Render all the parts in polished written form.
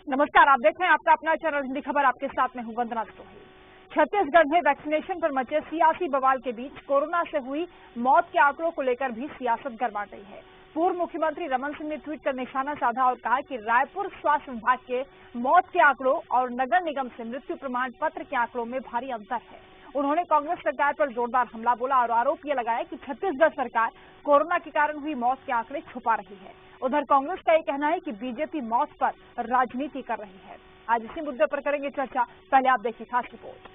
नमस्कार, आप देख रहे हैं आपका अपना चैनल हिंदी खबर। आपके साथ में हूं वंदना सोही। छत्तीसगढ़ में वैक्सीनेशन पर मचे सियासी बवाल के बीच कोरोना से हुई मौत के आंकड़ों को लेकर भी सियासत गरमा गई है। पूर्व मुख्यमंत्री रमन सिंह ने ट्वीट कर निशाना साधा और कहा कि रायपुर स्वास्थ्य विभाग के मौत के आंकड़ों और नगर निगम से मृत्यु प्रमाण पत्र के आंकड़ों में भारी अंतर है। उन्होंने कांग्रेस सरकार पर जोरदार हमला बोला और आरोप यह लगाया कि छत्तीसगढ़ सरकार कोरोना के कारण हुई मौत के आंकड़े छुपा रही है। उधर कांग्रेस का यह कहना है कि बीजेपी मौत पर राजनीति कर रही है। आज इसी मुद्दे पर करेंगे चर्चा। पहले आप देखिए खास रिपोर्ट।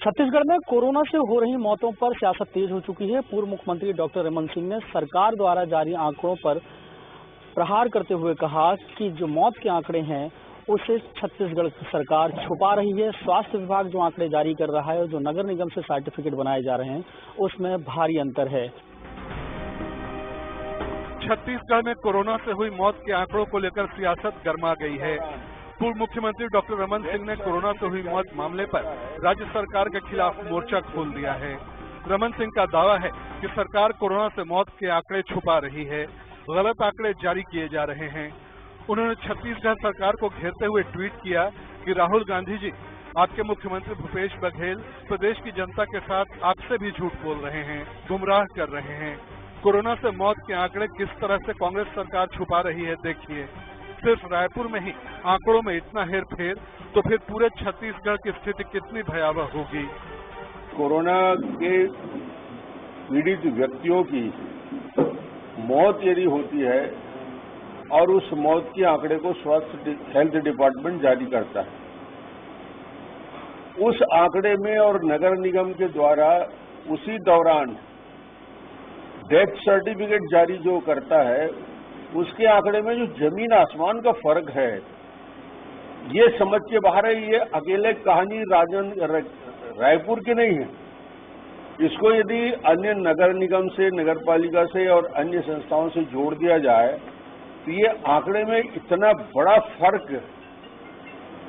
छत्तीसगढ़ में कोरोना से हो रही मौतों पर सियासत तेज हो चुकी है। पूर्व मुख्यमंत्री डॉक्टर रमन सिंह ने सरकार द्वारा जारी आंकड़ों पर प्रहार करते हुए कहा कि जो मौत के आंकड़े हैं उसे छत्तीसगढ़ सरकार छुपा रही है। स्वास्थ्य विभाग जो आंकड़े जारी कर रहा है और जो नगर निगम से सर्टिफिकेट बनाए जा रहे हैं उसमें भारी अंतर है। छत्तीसगढ़ में कोरोना से हुई मौत के आंकड़ों को लेकर सियासत गरमा गई है। पूर्व मुख्यमंत्री डॉक्टर रमन सिंह ने कोरोना से हुई मौत मामले पर राज्य सरकार के खिलाफ मोर्चा खोल दिया है। रमन सिंह का दावा है कि सरकार कोरोना से मौत के आंकड़े छुपा रही है, गलत आंकड़े जारी किए जा रहे हैं। उन्होंने छत्तीसगढ़ सरकार को घेरते हुए ट्वीट किया कि राहुल गांधी जी, आपके मुख्यमंत्री भूपेश बघेल प्रदेश की जनता के साथ आपसे भी झूठ बोल रहे हैं, गुमराह कर रहे हैं। कोरोना से मौत के आंकड़े किस तरह से कांग्रेस सरकार छुपा रही है देखिए। सिर्फ रायपुर में ही आंकड़ों में इतना हेरफेर, तो फिर पूरे छत्तीसगढ़ की स्थिति कितनी भयावह होगी। कोरोना के पीड़ित व्यक्तियों की मौत यदि होती है और उस मौत के आंकड़े को स्वास्थ्य हेल्थ डिपार्टमेंट जारी करता है, उस आंकड़े में और नगर निगम के द्वारा उसी दौरान डेथ सर्टिफिकेट जारी जो करता है उसके आंकड़े में जो जमीन आसमान का फर्क है, ये समझ के बाहर है। ये अकेले कहानी रायपुर की नहीं है। इसको यदि अन्य नगर निगम से, नगर पालिका से और अन्य संस्थाओं से जोड़ दिया जाए तो ये आंकड़े में इतना बड़ा फर्क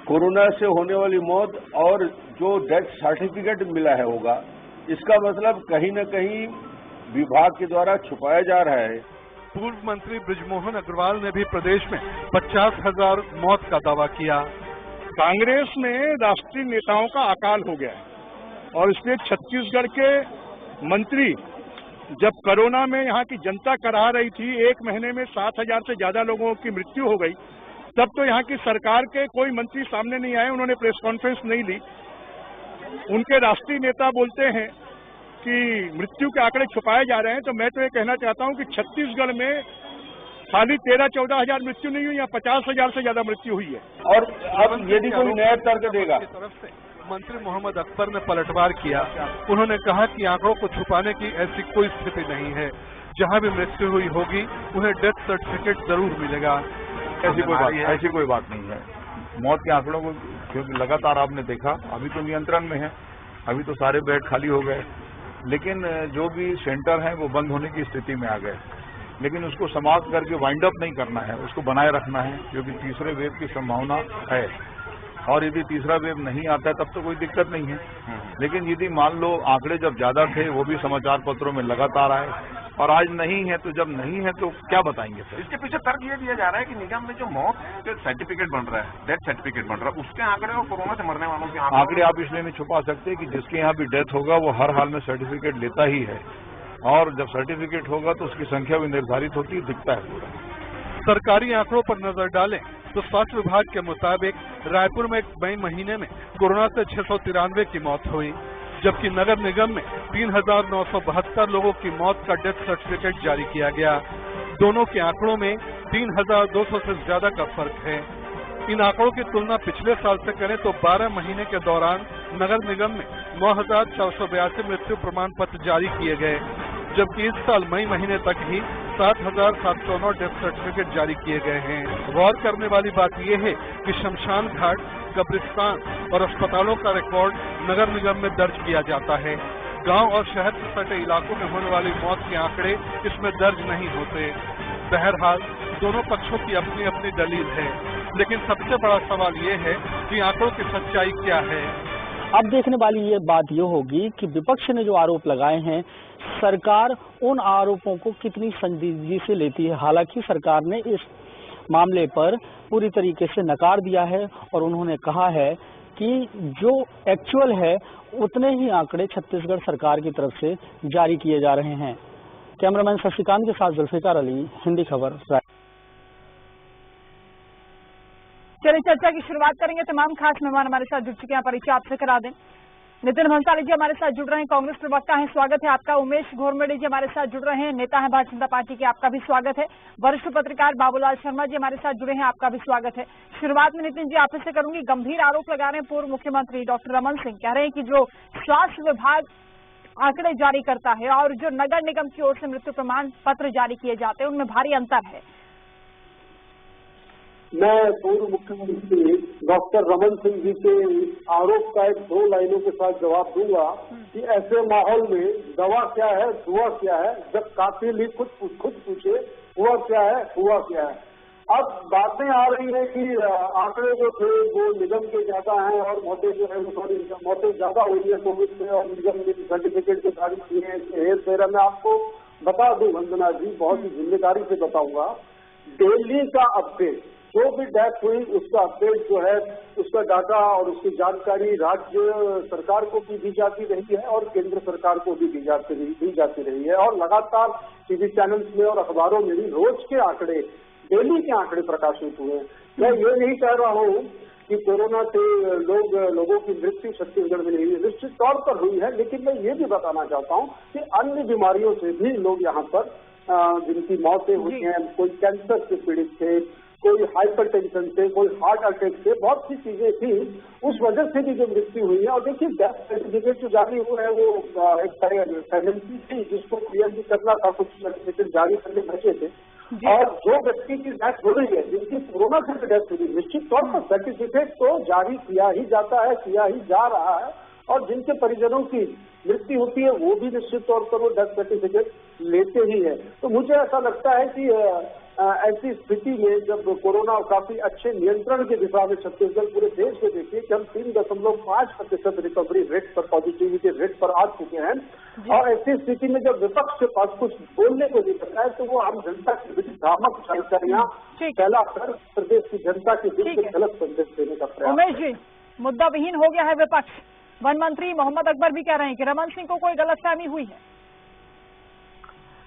कोरोना से होने वाली मौत और जो डेथ सर्टिफिकेट मिला है होगा, इसका मतलब कहीं न कहीं विभाग के द्वारा छुपाया जा रहा है। पूर्व मंत्री बृजमोहन अग्रवाल ने भी प्रदेश में 50,000 मौत का दावा किया। कांग्रेस में राष्ट्रीय नेताओं का अकाल हो गया है और इसलिए छत्तीसगढ़ के मंत्री जब कोरोना में यहाँ की जनता करा रही थी, 1 महीने में 7,000 से ज्यादा लोगों की मृत्यु हो गई, तब तो यहाँ की सरकार के कोई मंत्री सामने नहीं आए, उन्होंने प्रेस कॉन्फ्रेंस नहीं ली। उनके राष्ट्रीय नेता बोलते हैं कि मृत्यु के आंकड़े छुपाए जा रहे हैं। तो मैं तो ये कहना चाहता हूं कि छत्तीसगढ़ में खाली 13-14 हजार मृत्यु नहीं हुई, या 50,000 से ज्यादा मृत्यु हुई है। और अब यदि कोई नया तर्क देगा, तरफ से मंत्री मोहम्मद अख्तर ने पलटवार किया। उन्होंने कहा कि आंकड़ों को छुपाने की ऐसी कोई स्थिति नहीं है। जहां भी मृत्यु हुई होगी उन्हें डेथ सर्टिफिकेट जरूर मिलेगा। ऐसी कोई बात नहीं है। मौत के आंकड़ों को क्योंकि लगातार आपने देखा, अभी तो नियंत्रण में है, अभी तो सारे बेड खाली हो गए, लेकिन जो भी सेंटर हैं वो बंद होने की स्थिति में आ गए। लेकिन उसको समाप्त करके वाइंड अप नहीं करना है, उसको बनाए रखना है, क्योंकि तीसरे वेव की संभावना है। और यदि तीसरा वेव नहीं आता है तब तो कोई दिक्कत नहीं है। लेकिन यदि मान लो आंकड़े जब ज्यादा थे, वो भी समाचार पत्रों में लगातार आए, और आज नहीं है, तो जब नहीं है तो क्या बताएंगे सर? इसके पीछे तर्क ये दिया जा रहा है कि निगम में जो मौत के सर्टिफिकेट बन रहा है, डेथ सर्टिफिकेट बन रहा है, उसके आंकड़े और कोरोना से मरने वालों के आंकड़े आप इसलिए नहीं छुपा सकते कि जिसके यहाँ भी डेथ होगा वो हर हाल में सर्टिफिकेट लेता ही है, और जब सर्टिफिकेट होगा तो उसकी संख्या भी निर्धारित होती है, दिखता है पूरा। सरकारी आंकड़ों पर नजर डालें तो स्वास्थ्य विभाग के मुताबिक रायपुर में मई महीने में कोरोना से 693 की मौत हुई, जबकि नगर निगम में 3,972 लोगों की मौत का डेथ सर्टिफिकेट जारी किया गया। दोनों के आंकड़ों में 3,200 से ज्यादा का फर्क है। इन आंकड़ों की तुलना पिछले साल से करें तो 12 महीने के दौरान नगर निगम में 9,482 मृत्यु प्रमाण पत्र जारी किए गए, जबकि इस साल मई महीने तक ही 7,709 डेथ सर्टिफिकेट जारी किए गए हैं। गौर करने वाली बात यह है कि शमशान घाट, कब्रिस्तान और अस्पतालों का रिकॉर्ड नगर निगम में दर्ज किया जाता है। गांव और शहर से सटे इलाकों में होने वाली मौत के आंकड़े इसमें दर्ज नहीं होते। बहरहाल दोनों पक्षों की अपनी अपनी दलील है, लेकिन सबसे बड़ा सवाल ये है कि आंकड़ों की सच्चाई क्या है। अब देखने वाली ये बात ये होगी कि विपक्ष ने जो आरोप लगाए हैं, सरकार उन आरोपों को कितनी संजीदगी से लेती है। हालांकि सरकार ने इस मामले पर पूरी तरीके से नकार दिया है और उन्होंने कहा है कि जो एक्चुअल है उतने ही आंकड़े छत्तीसगढ़ सरकार की तरफ से जारी किए जा रहे हैं। कैमरामैन शशिकांत के साथ जुल्फिकार अली, हिंदी खबर। चलिए चर्चा की शुरुआत करेंगे। तमाम खास मेहमान हमारे साथ जुड़ चुके हैं, परिचय आपसे करा दें। नितिन भंसाली जी हमारे साथ जुड़ रहे हैं, कांग्रेस प्रवक्ता हैं, स्वागत है आपका। उमेश घोरमेड़े जी हमारे साथ जुड़ रहे हैं, नेता हैं भारतीय जनता पार्टी के, आपका भी स्वागत है। वरिष्ठ पत्रकार बाबूलाल शर्मा जी हमारे साथ जुड़े हैं, आपका भी स्वागत है। शुरुआत में नितिन जी आप से करूंगी, गंभीर आरोप लगा रहे हैं पूर्व मुख्यमंत्री डॉक्टर रमन सिंह, कह रहे हैं कि जो स्वास्थ्य विभाग आंकड़े जारी करता है और जो नगर निगम की ओर से मृत्यु प्रमाण पत्र जारी किए जाते हैं उनमें भारी अंतर है। मैं पूर्व मुख्यमंत्री डॉक्टर रमन सिंह जी के इस आरोप का एक 2 लाइनों के साथ जवाब दूंगा कि ऐसे माहौल में दवा क्या है, हुआ क्या है, जब कातिल ही खुद पूछे हुआ क्या है, हुआ क्या है। अब बातें आ रही है कि आंकड़े जो थे वो निगम के ज्यादा हैं और मौतें जो है वो थोड़ी मौतें ज्यादा हो रही है कोविड से और निगम ने सर्टिफिकेट के जारी किए हैं। हेर फेर मैं आपको बता दूं वंदना जी, बहुत ही जिम्मेदारी से बताऊंगा, दिल्ली का अपडेट जो भी डेथ हुई उसका अपडेट जो है उसका डाटा और उसकी जानकारी राज्य सरकार को भी दी जाती रही है और केंद्र सरकार को भी दी जाती रही है और लगातार टीवी चैनल्स में और अखबारों में भी रोज के आंकड़े, डेली के आंकड़े प्रकाशित हुए हैं। मैं ये नहीं कह रहा हूँ कि कोरोना से लोगों की मृत्यु छत्तीसगढ़ में नहीं हुई, निश्चित तौर पर हुई है, लेकिन मैं ये भी बताना चाहता हूँ कि अन्य बीमारियों से भी लोग यहाँ पर जिनकी मौतें हुई हैं, कोई कैंसर से पीड़ित थे, कोई हाइपरटेंशन से, कोई हार्ट अटैक से, बहुत सी चीजें थी, उस वजह से भी जो मृत्यु हुई है। और देखिए डेथ सर्टिफिकेट जो जारी हुआ है वो एक टेंडेंसी थी जिसको क्लियर भी करना था, कुछ सर्टिफिकेट जारी करने बचे थे और जो व्यक्ति की डेथ हो रही है, जिनकी कोरोना से डेथ हुई, निश्चित तौर पर सर्टिफिकेट तो जारी किया ही जाता है, किया ही जा रहा है और जिनके परिजनों की मृत्यु होती है वो भी निश्चित तौर पर वो डेथ सर्टिफिकेट लेते ही है। तो मुझे ऐसा लगता है कि ऐसी स्थिति में जब कोरोना काफी अच्छे नियंत्रण की दिशा में छत्तीसगढ़ पूरे देश में देखिए कि हम 3.5% रिकवरी रेट पर, पॉजिटिविटी रेट पर आ चुके हैं और ऐसी स्थिति में जब विपक्ष के पास कुछ बोलने को नहीं पता है तो वो आम जनता के बीच भ्रामक जानकारियां फैलाकर प्रदेश की जनता के बीच में गलत संदेश देने का प्रयास। उमेश जी, मुद्दा विहीन हो गया है विपक्ष। वन मंत्री मोहम्मद अकबर भी कह रहे हैं कि रमन सिंह को कोई गलतफहमी हुई है।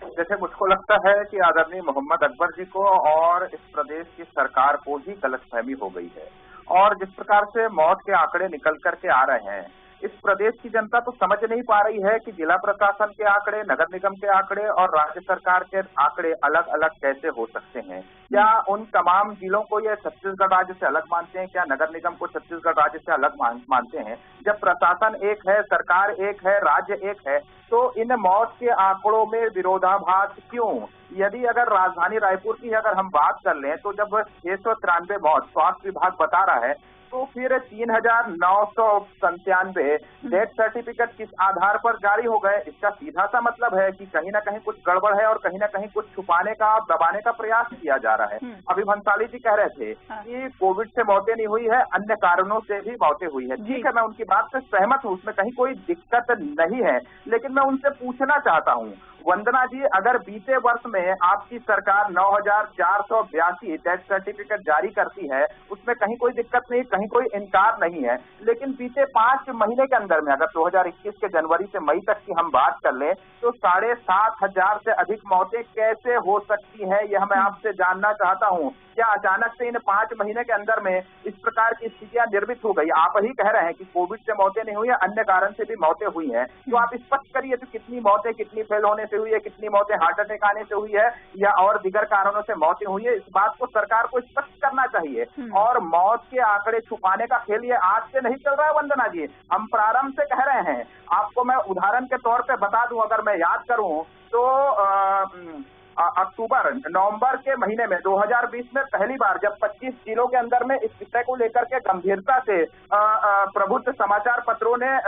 जैसे मुझको लगता है कि आदरणीय मोहम्मद अकबर जी को और इस प्रदेश की सरकार को ही गलतफहमी हो गई है और जिस प्रकार से मौत के आंकड़े निकल करके आ रहे हैं, इस प्रदेश की जनता तो समझ नहीं पा रही है कि जिला प्रशासन के आंकड़े, नगर निगम के आंकड़े और राज्य सरकार के आंकड़े अलग अलग कैसे हो सकते हैं। क्या उन तमाम जिलों को ये छत्तीसगढ़ राज्य से अलग मानते हैं? क्या नगर निगम को छत्तीसगढ़ राज्य से अलग मानते हैं? जब प्रशासन एक है, सरकार एक है, राज्य एक है, तो इन मौत के आंकड़ों में विरोधाभास क्यों? यदि अगर राजधानी रायपुर की अगर हम बात कर लें तो जब 693 मौत स्वास्थ्य विभाग बता रहा है तो फिर 3,997 डेथ सर्टिफिकेट किस आधार पर जारी हो गए? इसका सीधा सा मतलब है कि कहीं ना कहीं कुछ गड़बड़ है और कहीं ना कहीं कुछ छुपाने का, दबाने का प्रयास किया जा रहा है। अभी भंसाली जी कह रहे थे कि कोविड से मौतें नहीं हुई है, अन्य कारणों से भी मौतें हुई है। ठीक है, मैं उनकी बात से सहमत हूँ, उसमें कहीं कोई दिक्कत नहीं है, लेकिन मैं उनसे पूछना चाहता हूँ वंदना जी, अगर बीते वर्ष में आपकी सरकार 9,482 डेथ सर्टिफिकेट जारी करती है, उसमें कहीं कोई दिक्कत नहीं, कहीं कोई इनकार नहीं है, लेकिन बीते 5 महीने के अंदर में अगर 2021 के जनवरी से मई तक की हम बात कर लें तो 7,500 से अधिक मौतें कैसे हो सकती हैं, यह मैं आपसे जानना चाहता हूं। क्या अचानक से इन 5 महीने के अंदर में इस प्रकार की स्थितियां निर्मित हो गई? आप ही कह रहे हैं कि कोविड से मौतें नहीं हुई है, अन्य कारण से भी मौतें हुई हैं, तो आप स्पष्ट करिए तो कितनी मौतें, कितनी फेल होने से हुई है, कितनी मौतें हार्ट अटैक आने से हुई है या और दीगर कारणों से मौतें हुई है? इस बात को सरकार को स्पष्ट करना चाहिए। और मौत के आंकड़े छुपाने का खेल ये आज से नहीं चल रहा है वंदना जी, हम प्रारंभ से कह रहे हैं। आपको मैं उदाहरण के तौर पे बता दूं, अगर मैं याद करूं तो नवंबर के महीने में 2020 में पहली बार जब 25 जिलों के अंदर में इस विषय को लेकर के गंभीरता से प्रबुद्ध समाचार पत्रों ने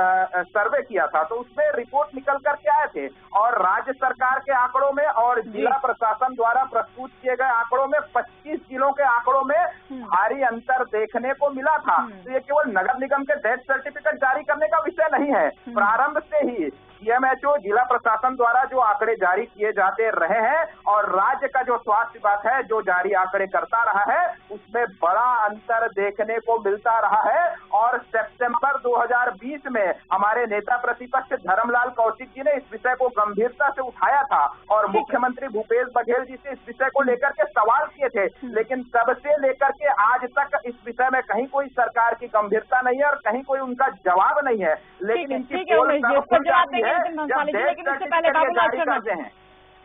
सर्वे किया था, तो उसमें रिपोर्ट निकल करके आए थे और राज्य सरकार के आंकड़ों में और जिला प्रशासन द्वारा प्रस्तुत किए गए आंकड़ों में 25 जिलों के आंकड़ों में भारी अंतर देखने को मिला था। तो ये केवल नगर निगम के डेथ सर्टिफिकेट जारी करने का विषय नहीं है, प्रारंभ से ही सीएमएचओ जिला प्रशासन द्वारा जो आंकड़े जारी किए जाते रहे हैं और राज्य का जो स्वास्थ्य विभाग है जो जारी आंकड़े करता रहा है, उसमें बड़ा अंतर देखने को मिलता रहा है। और सितंबर 2020 में हमारे नेता प्रतिपक्ष धर्मलाल कौशिक जी ने इस विषय को गंभीरता से उठाया था और मुख्यमंत्री भूपेश बघेल जी से इस विषय को लेकर के सवाल किए थे, लेकिन तब से लेकर के आज तक इस विषय में कहीं कोई सरकार की गंभीरता नहीं है और कहीं कोई उनका जवाब नहीं है। लेकिन इनकी पोल खुल जाती है जब डेथ सर्टिफिकेट जारी करते हैं।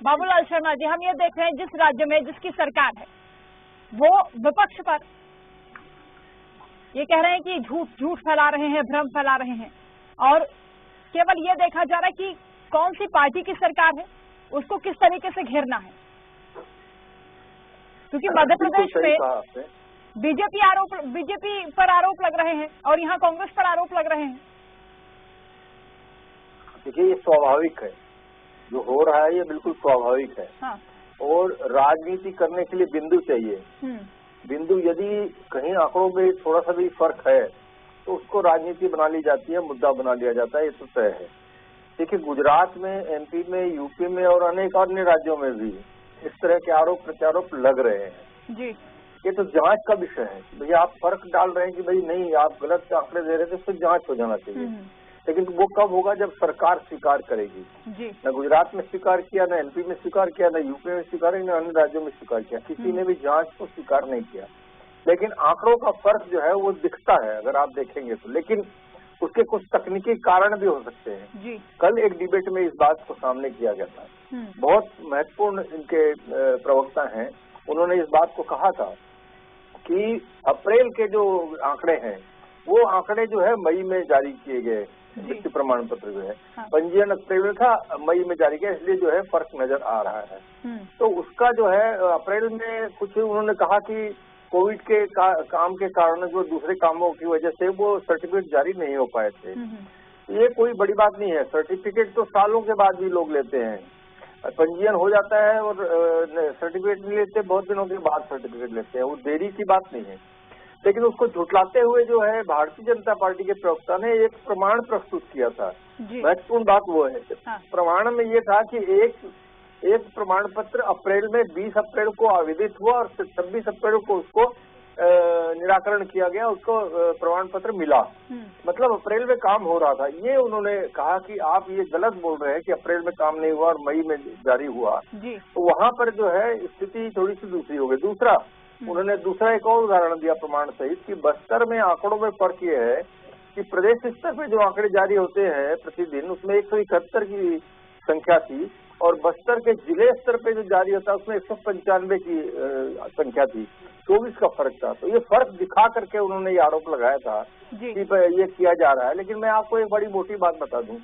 बाबूलाल शर्मा जी, हम ये देख रहे हैं जिस राज्य में जिसकी सरकार है वो विपक्ष पर ये कह रहे हैं कि झूठ फैला रहे हैं, भ्रम फैला रहे हैं और केवल ये देखा जा रहा है कि कौन सी पार्टी की सरकार है, उसको किस तरीके से घेरना है। क्योंकि मध्य प्रदेश में बीजेपी पर आरोप लग रहे हैं और यहाँ कांग्रेस पर आरोप लग रहे हैं। देखिए, ये स्वाभाविक है, जो हो रहा है ये बिल्कुल स्वाभाविक है। हाँ। और राजनीति करने के लिए बिंदु चाहिए। बिंदु यदि कहीं आंकड़ों में थोड़ा सा भी फर्क है तो उसको राजनीति बना ली जाती है, मुद्दा बना लिया जाता है, ये तो तय है। देखिए, गुजरात में, एमपी में, यूपी में और अनेक अन्य राज्यों में भी इस तरह के आरोप प्रत्यारोप लग रहे हैं जी। ये तो जांच का विषय है। भैया आप फर्क डाल रहे हैं कि भाई नहीं, आप गलत आंकड़े दे रहे थे, उससे जांच हो जाना चाहिए। लेकिन वो कब होगा? जब सरकार स्वीकार करेगी जी। न गुजरात में स्वीकार किया, न एमपी में स्वीकार किया, न यूपी में स्वीकार किया, न अन्य राज्यों में स्वीकार किया, किसी ने भी जांच को स्वीकार नहीं किया। लेकिन आंकड़ों का फर्क जो है वो दिखता है अगर आप देखेंगे तो, लेकिन उसके कुछ तकनीकी कारण भी हो सकते हैं जी। कल एक डिबेट में इस बात को सामने किया गया था, बहुत महत्वपूर्ण इनके प्रवक्ता हैं, उन्होंने इस बात को कहा था कि अप्रैल के जो आंकड़े हैं वो आंकड़े जो है मई में जारी किए गए, मृत्यु प्रमाण पत्र जो है पंजीयन अप्रैल में था, मई में जारी किया, इसलिए जो है फर्क नजर आ रहा है। तो उसका जो है अप्रैल में कुछ उन्होंने कहा कि कोविड के काम के कारण जो दूसरे कामों की वजह से वो सर्टिफिकेट जारी नहीं हो पाए थे। ये कोई बड़ी बात नहीं है, सर्टिफिकेट तो सालों के बाद भी लोग लेते हैं, पंजीयन हो जाता है और सर्टिफिकेट नहीं लेते, बहुत दिनों के बाद सर्टिफिकेट लेते हैं, वो देरी की बात नहीं है। लेकिन उसको झुटलाते हुए जो है भारतीय जनता पार्टी के प्रवक्ता ने एक प्रमाण प्रस्तुत किया था। महत्वपूर्ण बात वो है, प्रमाण में ये था कि एक प्रमाण पत्र अप्रैल में 20 अप्रैल को आवेदित हुआ और 26 अप्रैल को उसको निराकरण किया गया, उसको प्रमाण पत्र मिला। मतलब अप्रैल में काम हो रहा था। ये उन्होंने कहा कि आप ये गलत बोल रहे हैं कि अप्रैल में काम नहीं हुआ और मई में जारी हुआ, तो वहां पर जो है स्थिति थोड़ी सी दूसरी हो गई। दूसरा, उन्होंने दूसरा एक और उदाहरण दिया प्रमाण सहित कि बस्तर में आंकड़ों में फर्क ये है कि प्रदेश स्तर पे जो आंकड़े जारी होते हैं प्रतिदिन, उसमें 171 की संख्या थी और बस्तर के जिले स्तर पे जो जारी होता है उसमें 195 की संख्या थी, 24 का फर्क था। तो ये फर्क दिखा करके उन्होंने ये आरोप लगाया था कि ये किया जा रहा है। लेकिन मैं आपको एक बड़ी मोटी बात बता दूं,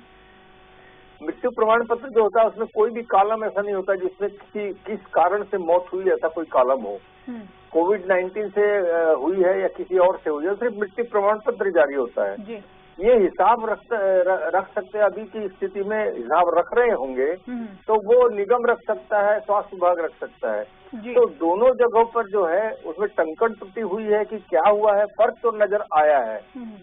मृत्यु प्रमाण पत्र जो होता है उसमें कोई भी कॉलम ऐसा नहीं होता जिसमें किस कारण से मौत हुई ऐसा कोई कॉलम हो। कोविड-19 से हुई है या किसी और से हुई है, सिर्फ मृत्यु प्रमाण पत्र जारी होता है। ये हिसाब रख सकते हैं, अभी की स्थिति में हिसाब रख रहे होंगे तो वो निगम रख सकता है, स्वास्थ्य विभाग रख सकता है। तो दोनों जगहों पर जो है उसमें टंकन त्रुटि हुई है कि क्या हुआ है, फर्क तो नजर आया है,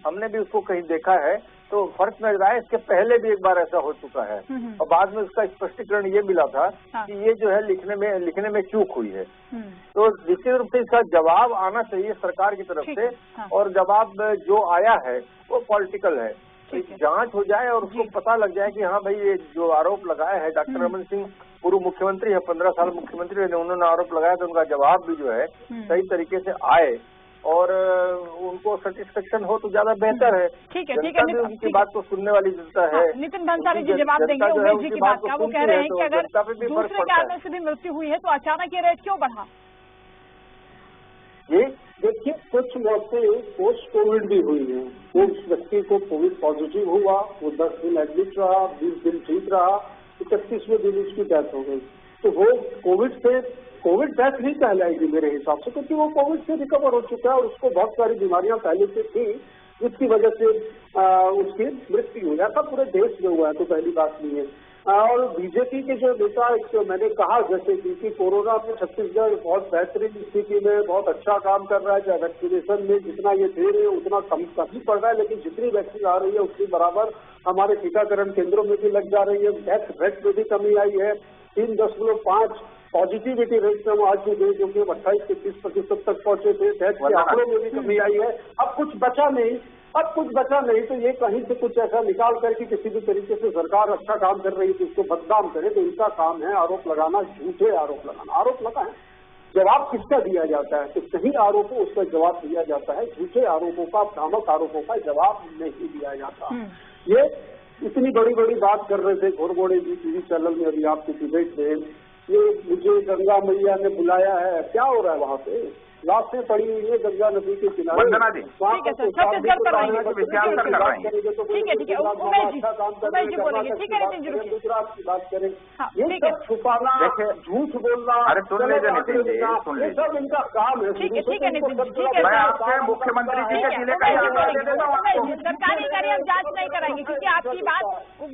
हमने भी उसको कहीं देखा है तो फर्क नजर आया। इसके पहले भी एक बार ऐसा हो चुका है और बाद में उसका स्पष्टीकरण ये मिला था कि ये जो है लिखने में चूक हुई है। तो निश्चित रूप से इसका जवाब आना चाहिए सरकार की तरफ से और जवाब जो आया है वो पॉलिटिकल है। जांच हो जाए और उसको पता लग जाए कि हाँ भाई ये जो आरोप लगाया है, डॉक्टर रमन सिंह पूर्व मुख्यमंत्री है, 15 साल मुख्यमंत्री रहे, उन्होंने आरोप लगाया तो उनका जवाब भी जो है सही तरीके से आए और उनको सेटिस्फेक्शन हो तो ज्यादा बेहतर है। ठीक है, उनकी बात को सुनने वाली जनता है। नितिन भंसाली जी जवाब देंगे उमेश जी की बात का। वो कह रहे हैं कि अगर दूसरे कारण से भी मृत्यु हुई है तो अचानक ये रेट क्यों बढ़ा? ये देखिए, कुछ मौतें पोस्ट कोविड भी हुई है। उस व्यक्ति को कोविड पॉजिटिव हुआ, वो 10 दिन एडमिट रहा, 20 दिन ठीक रहा, 31वें दिन उसकी डेथ हो गई। तो वो कोविड डेथ नहीं कहलाएगी मेरे हिसाब से, क्योंकि वो कोविड से रिकवर हो चुका है और उसको बहुत सारी बीमारियां पहले से थी जिसकी वजह से उसकी मृत्यु हुई। ऐसा पूरे देश में हुआ है तो पहली बात नहीं है। और बीजेपी के जो नेता, मैंने कहा जैसे कि कोरोना में छत्तीसगढ़ बहुत बेहतरीन स्थिति में बहुत अच्छा काम कर रहा है। चाहे वैक्सीनेशन में जितना ये दे रहे हैं उतना कम ही पड़ रहा है, लेकिन जितनी वैक्सीन आ रही है उतनी बराबर हमारे टीकाकरण केंद्रों में भी लग जा रही है। डेथ रेट में भी कमी आई है। 3.5 पॉजिटिविटी रेट में हम आज भी गए, जो कि 28 से 30% तक पहुंचे थे। डेथ के आंकड़ों में भी कमी आई है। अब कुछ बचा नहीं, तो ये कहीं से कुछ ऐसा निकाल करके किसी भी तरीके से सरकार अच्छा काम कर रही है तो उसको बदनाम करे। तो इनका काम है आरोप लगाना, झूठे आरोप लगाना। आरोप लगाए, जवाब किसका दिया जाता है? तो सही आरोप हो उसका जवाब दिया जाता है, झूठे आरोपों का, भ्रामक आरोपों का जवाब नहीं दिया जाता। ये इतनी बड़ी बड़ी बात कर रहे थे घोरगोड़े जी टीवी चैनल में अभी आपकी डिबेट में। ये मुझे गंगा मैया ने बुलाया है, क्या हो रहा है वहाँ पे? लाशें पड़ी हुई है गंगा नदी के किनारे। वंदना जी, ठीक है सर, छत्तीसगढ़ पर आएंगे, विज्ञान सर कर रहे हैं। ठीक है, उमेश जी बोलेंगे। ठीक है नितिन जी, रुकिए। गुजरात की बात करें, ये सब छुपाना, झूठ बोलना, अरे सुन लीजिए नितिन जी, सुन ये सब इनका काम है। ठीक है नितिन जी, ठीक है। मैं आपके मुख्यमंत्री जी के जिले का सरकारी करें, हम जांच नहीं कराएंगे क्योंकि आपकी बात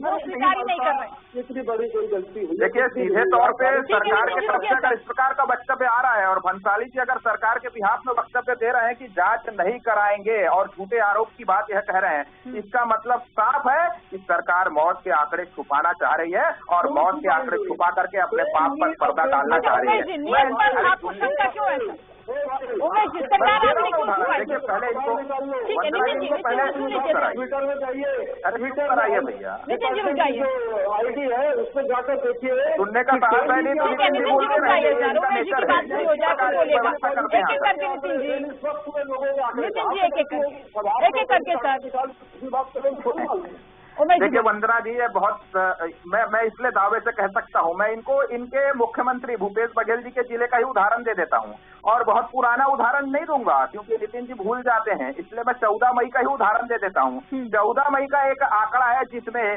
वो स्वीकार ही नहीं कर रहे। इतनी बड़ी कोई गलती हुई। देखिए, सीधे तौर पे सरकार की तरफ से अगर इस प्रकार का वक्तव्य आ रहा है और भंसाली जी अगर सरकार के बिहाफ में वक्तव्य दे रहे हैं कि जांच नहीं कराएंगे और झूठे आरोप की बात यह कह रहे हैं, इसका मतलब साफ है कि सरकार मौत के आंकड़े छुपाना चाह रही है और मौत के आंकड़े छुपा करके अपने पाप पर पर्दा डालना चाह रही है। आपको शंका क्यों है सर? उमेश जी, सरकार आपने क्यों छुपाई? पहले इनको ठीक है नितिन जी, ट्विटर में जाइए, ट्विटर कराइए भैया। नितिन जी रुक जाइए, आईडी है उस पर जाकर देखिए। सुनने का साहब है नहीं तो ठीक है नितिन जी रुक जाइए सर। उमेश जी की बात पूरी हो जाए तो बोलेगा। एक एक करके नितिन जी, एक एक करके सर। देखिए वंदना जी, ये बहुत मैं इसलिए दावे से कह सकता हूं, मैं इनको इनके मुख्यमंत्री भूपेश बघेल जी के जिले का ही उदाहरण दे देता हूं और बहुत पुराना उदाहरण नहीं दूंगा क्योंकि नितिन जी भूल जाते हैं, इसलिए मैं 14 मई का ही उदाहरण दे देता हूं। 14 मई का एक आंकड़ा है जिसमें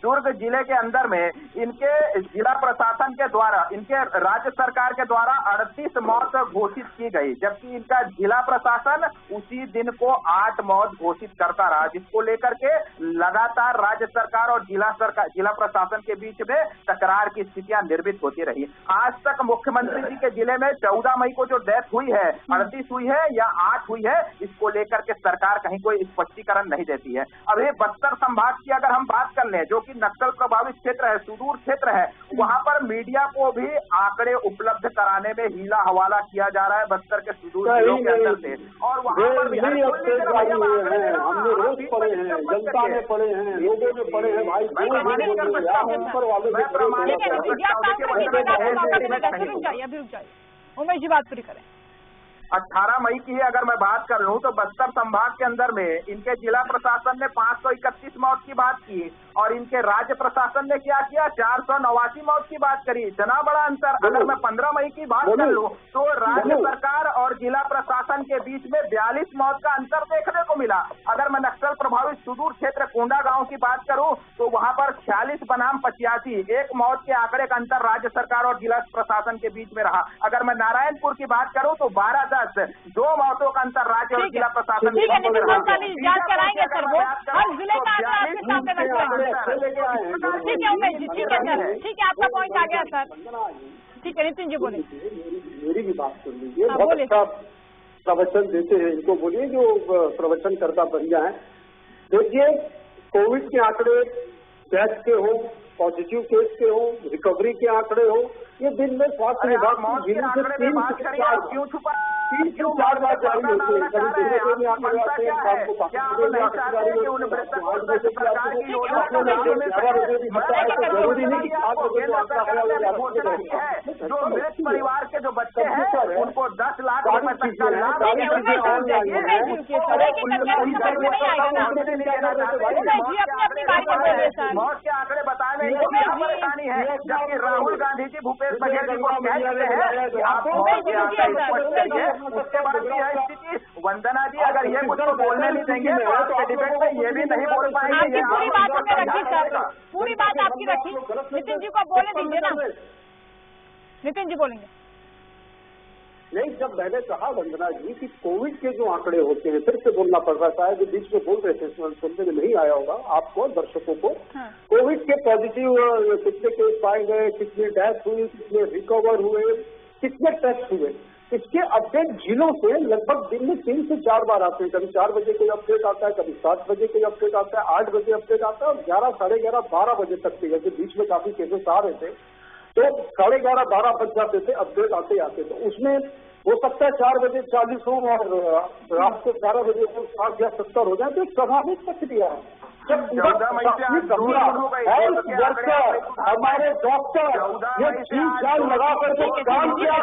दुर्ग जिले के अंदर में इनके जिला प्रशासन के द्वारा, इनके राज्य सरकार के द्वारा 38 मौत घोषित की गई, जबकि इनका जिला प्रशासन उसी दिन को 8 मौत घोषित करता रहा, जिसको लेकर के लगातार राज्य सरकार और जिला प्रशासन के बीच में तकरार की स्थितियां निर्मित होती रही। आज तक मुख्यमंत्री जी के जिले में 14 मई को जो डेथ हुई है, 38 हुई है या 8 हुई है, इसको लेकर के सरकार कहीं कोई स्पष्टीकरण नहीं देती है। अब ये बस्तर संभाग की अगर हम बात कर लें, जो नक्सल प्रभावित क्षेत्र है, सुदूर क्षेत्र है, वहां पर मीडिया को भी आंकड़े उपलब्ध कराने में हीला हवाला किया जा रहा है बस्तर के सुदूर जिलों के अंदर से। और वहां पर भी हमने रोज पढ़े हैं, जनता में पढ़े हैं, लोगों में पढ़े हैं भाई। उमेश जी बात पूरी करें। 18 मई की ही अगर मैं बात कर लूं तो बस्तर संभाग के अंदर में इनके जिला प्रशासन ने 531 मौत की बात की और इनके राज्य प्रशासन ने क्या किया, 489 मौत की बात करी। इतना बड़ा अंतर। अगर मैं 15 मई की बात कर लूं तो राज्य सरकार और जिला प्रशासन के बीच में 42 मौत का अंतर देखने को मिला। अगर मैं नक्सल प्रभावित सुदूर क्षेत्र कोंडा गांव की बात करूं तो वहां पर 46 बनाम 85, 1 मौत के आंकड़े का अंतर राज्य सरकार और जिला प्रशासन के बीच में रहा। अगर मैं नारायणपुर की बात करूं तो 12-10, 2 मौतों का अंतर राज्य और जिला प्रशासन के बीच में रहा। जांच कराएंगे सर, वो हर जिले का आंकड़ा आपके सामने रखेंगे। ठीक है उमेश जी, ठीक है सर, ठीक है, आपका पॉइंट आ गया सर। ठीक है नितिन जी बोले। मेरी भी बात सुन लीजिए, बहुत अच्छा प्रवचन देते हैं, इनको बोलिए जो प्रवचन करता बढ़िया है। देखिए, कोविड के आंकड़े डेथ के हो, पॉजिटिव केस के हो, रिकवरी के आंकड़े हो, ये दिन में स्वास्थ्य विभाग की जिले से 3 से 4 बार जारी होते हैं। कभी दूसरे में आंकड़े आते हैं, शाम को जरूरी नहीं कि 7 बजे तो आंकड़ा जो मृत परिवार के जो बच्चे हैं उनको 10 लाख रुपए तक का लाभ मौत के आंकड़े बताने में क्या परेशानी है, जबकि राहुल गांधी जी भूपेश बघेल जी को कहते हैं कि आप मौत के आंकड़े स्पष्ट करिए। उसके बाद भी है स्थिति। वंदना जी अगर ये कुछ तो बोलने नहीं देंगे तो आपके डिबेट में ये भी नहीं बोल पाएंगे। पूरी बात हमने रखी सर, पूरी बात आपकी रखी। नितिन जी को बोले दीजिए ना, नितिन जी बोलेंगे। नहीं, जब मैंने कहा वंदना जी कि कोविड के जो आंकड़े होते हैं, फिर से बोलना पड़ रहा है, जो बीच में बोल रहे थे सुनने में नहीं आया होगा आपको, दर्शकों को। कोविड के पॉजिटिव कितने केस पाए गए, कितने डेथ हुई, कितने रिकवर हुए, कितने टेस्ट हुए, इसके अपडेट जिलों से लगभग दिन में 3 से 4 बार आते हैं। कभी 4 बजे कोई अपडेट आता है, कभी 7 बजे कोई अपडेट आता है, 8 बजे अपडेट आता है और 11, साढ़े 11, 12 बजे तक के, जैसे बीच में काफी केसेस आ रहे थे तो 11:30, 12 बज जाते थे अपडेट आते आते। तो उसमें हो सकता है 4 बजे 40 हो और रात को 11 बजे 60 या 70 हो जाए, तो एक स्वाभाविक प्रक्रिया है। जब हमारे डॉक्टर ये 3 साल लगा करके काम किया,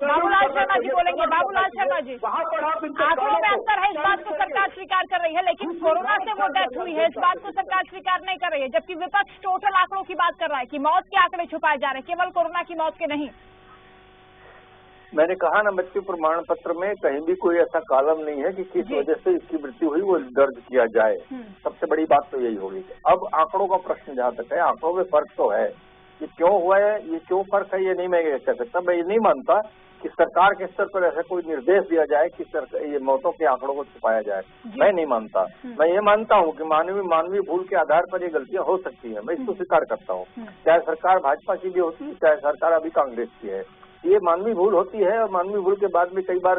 बाबूलाल शर्मा जी बोलेंगे। बाबूलाल शर्मा जी, आंकड़ों में अंतर है, इस बात को सरकार स्वीकार कर रही है, लेकिन कोरोना से वो डेथ हुई है, इस बात को सरकार स्वीकार नहीं कर रही है, जबकि विपक्ष टोटल आंकड़ों की बात कर रहा है कि मौत के आंकड़े छुपाए जा रहे हैं, केवल कोरोना की मौत के नहीं। मैंने कहा ना, मृत्यु प्रमाण पत्र में कहीं भी कोई ऐसा कॉलम नहीं है कि किस वजह से इसकी मृत्यु हुई वो दर्ज किया जाए। सबसे बड़ी बात तो यही होगी। अब आंकड़ों का प्रश्न जहाँ तक है, आंकड़ों में फर्क तो है, ये क्यों हुआ है, ये क्यों फर्क है, ये नहीं मैं कह सकता। मैं ये नहीं मानता कि सरकार के स्तर पर ऐसा कोई निर्देश दिया जाए कि ये मौतों के आंकड़ों को छुपाया जाए, मैं नहीं मानता। मैं ये मानता हूँ कि मानवीय भूल के आधार पर ये गलतियां हो सकती है, मैं इसको स्वीकार करता हूँ। चाहे सरकार भाजपा की भी होती है, चाहे सरकार अभी कांग्रेस की है, ये मानवीय भूल होती है और मानवीय भूल के बाद में कई बार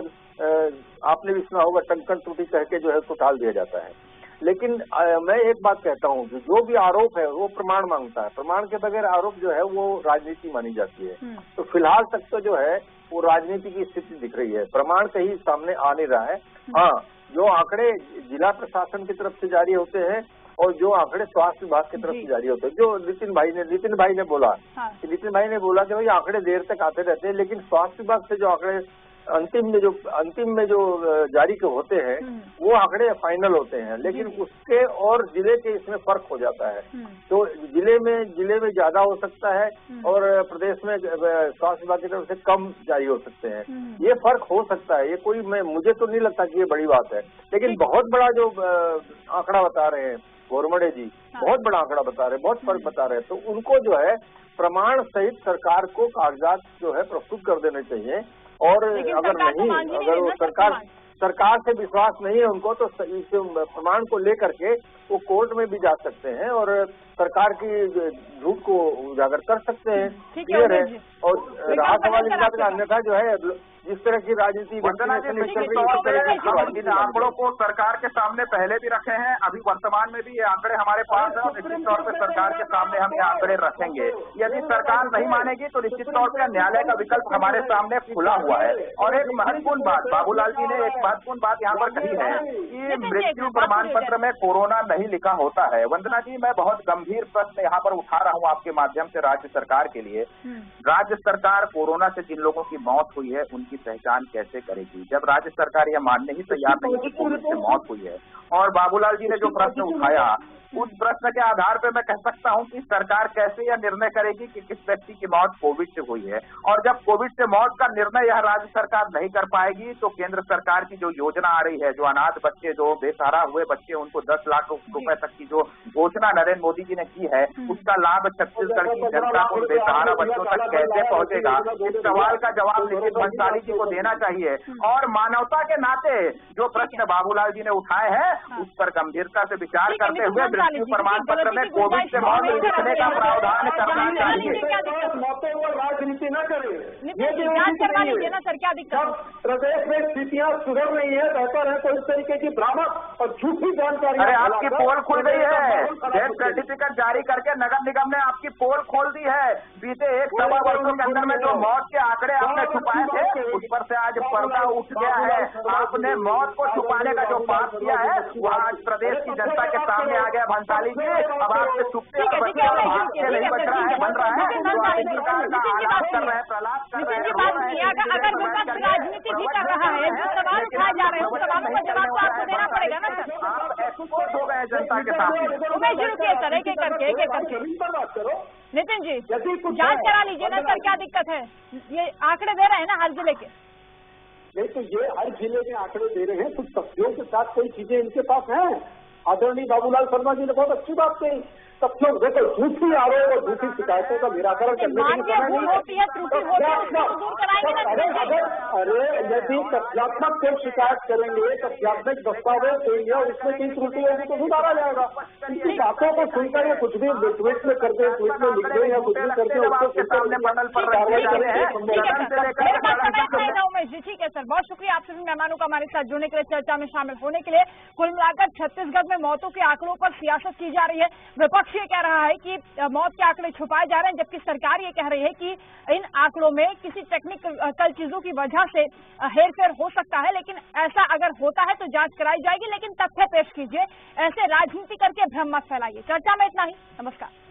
आपने भी सुना होगा टंकन त्रुटि कह के जो है उसको टाल दिया जाता है। लेकिन मैं एक बात कहता हूँ कि जो भी आरोप है वो प्रमाण मांगता है, प्रमाण के बगैर आरोप जो है वो राजनीति मानी जाती है। तो फिलहाल तक तो जो है वो राजनीति की स्थिति दिख रही है, प्रमाण कहीं सामने आ नहीं रहा है। हाँ, जो आंकड़े जिला प्रशासन की तरफ से जारी होते हैं और जो आंकड़े स्वास्थ्य विभाग की तरफ से जारी होते हैं, जो नितिन भाई ने बोला कि नितिन भाई ने बोला कि भाई आंकड़े देर तक आते रहते हैं, लेकिन स्वास्थ्य विभाग से जो आंकड़े अंतिम में जो जारी के होते हैं वो आंकड़े फाइनल होते हैं, लेकिन उसके और जिले के इसमें फर्क हो जाता है। तो जिले में ज्यादा हो सकता है और प्रदेश में स्वास्थ्य विभाग की तरफ से कम जारी हो सकते हैं, ये फर्क हो सकता है। ये कोई मुझे तो नहीं लगता कि ये बड़ी बात है, लेकिन बहुत बड़ा जो आंकड़ा बता रहे हैं गोरमडे जी, बहुत बड़ा आंकड़ा बता रहे हैं, बहुत फर्क बता रहे हैं, तो उनको जो है प्रमाण सहित सरकार को कागजात जो है प्रस्तुत कर देने चाहिए। और अगर नहीं, अगर वो सरकार से विश्वास नहीं है उनको, तो इस प्रमाण को लेकर के वो कोर्ट में भी जा सकते हैं और सरकार की झूठ को उजागर कर सकते हैं। क्लियर है। और रहा सवाल इस बात का, अन्यथा जो है जिस तरह की राजनीति आंकड़ों को सरकार के सामने पहले भी रखे हैं, अभी वर्तमान में भी ये आंकड़े हमारे पास है और निश्चित तौर पर सरकार के सामने हम ये आंकड़े रखेंगे। यदि सरकार नहीं मानेगी तो निश्चित तौर पर न्यायालय का विकल्प हमारे सामने खुला हुआ है। और एक महत्वपूर्ण बात, बाबूलाल जी ने एक महत्वपूर्ण बात यहाँ पर कही है कि मृत्यु प्रमाण पत्र में कोरोना नहीं लिखा होता है। वंदना जी, मैं बहुत गंभीर प्रश्न यहाँ पर उठा रहा हूँ आपके माध्यम से राज्य सरकार के लिए। राज्य सरकार कोरोना से जिन लोगों की मौत हुई है उनकी पहचान कैसे करेगी, जब राज्य सरकार यह मानने ही तैयार नहीं कि कोविड से मौत हुई है। और बाबूलाल जी ने जो प्रश्न उठाया, उस प्रश्न के आधार पर मैं कह सकता हूं कि सरकार कैसे यह निर्णय करेगी कि किस व्यक्ति की मौत कोविड से हुई है। और जब कोविड से मौत का निर्णय यह राज्य सरकार नहीं कर पाएगी तो केंद्र सरकार की जो योजना आ रही है, जो अनाथ बच्चे, जो बेसहारा हुए बच्चे, उनको 10 लाख रुपए तक की जो घोषणा नरेंद्र मोदी जी ने की है, उसका लाभ छत्तीसगढ़ की जनता को, बेसहारा बच्चों तक कैसे पहुंचेगा, इस सवाल का जवाब नितिन भंसाली जी को देना चाहिए। और मानवता के नाते जो प्रश्न बाबूलाल जी ने उठाए हैं उस पर गंभीरता से विचार करते हुए मृत्यु प्रमाण पत्र में कोविड से मौत लिखने का प्रावधान करना चाहिए। मौतों पर राजनीति न करें, जब प्रदेश में स्थितियां सुधर रही है, बेहतर है तो इस तरीके की भ्रामक और झूठी जानकारी। अरे आपकी पोल खुल गई है, डेथ सर्टिफिकेट जारी करके नगर निगम ने आपकी पोल खोल दी है। बीते 1-1.25 वर्षों के अंदर में जो मौत के आंकड़े आपने छुपाए थे उस पर से आज पर्दा उठ गया है। आपने मौत को छुपाने का जो पाप किया है वो आज प्रदेश की जनता के सामने आ गया। भंसाली जी, अब आपसे छुपते नहीं बच रहा है, बन रहा है, सरकार का आलाप कर रहे हैं, प्रलाप कर रहे हैं। अगर विपक्ष राजनीति भी कर रहा है, जो सवाल उठाए जा रहे हैं उस सवालों का जवाब तो आपको देना पड़ेगा ना सर। आप एक्सपोर्ट हो गए जनता के सामने। उमेश जी रुकिए सर, एक एक करके। नितिन जी, जांच करा लीजिए ना सर, क्या दिक्कत है? ये आंकड़े दे रहे हैं ना हर जिले के। नहीं तो ये हर जिले में आंकड़े दे रहे हैं, कुछ तथ्यों के साथ कोई चीजें इनके पास हैं। आदरणीय बाबूलाल शर्मा जी ने बहुत अच्छी बात कही। तथ्यों देखो, झूठी आरोप और झूठी शिकायतों का निराकरण करने के लिए अरे यदि तथ्यात्मक कोई शिकायत करेंगे, तथ्यात्मक दस्तावेज देंगे और उसमें कई त्रुटि होगी तो सुधारा जाएगा। इनकी बातों को सुनकर ये कुछ भी ट्वीट में कर दे, ट्वीट में लिख दे या कुछ भी करके उसको उमेश जी, ठीक है सर, बहुत शुक्रिया आप सभी मेहमानों का हमारे साथ जुड़ने के लिए, चर्चा में शामिल होने के लिए। कुल मिलाकर छत्तीसगढ़ में मौतों के आंकड़ों पर सियासत की जा रही है। विपक्ष ये कह रहा है कि मौत के आंकड़े छुपाए जा रहे हैं, जबकि सरकार ये कह रही है कि इन आंकड़ों में किसी टेक्निकल चीजों की वजह से हेरफेर हो सकता है, लेकिन ऐसा अगर होता है तो जांच कराई जाएगी, लेकिन तथ्य पेश कीजिए, ऐसे राजनीति करके भ्रम मत फैलाइए। चर्चा में इतना ही, नमस्कार।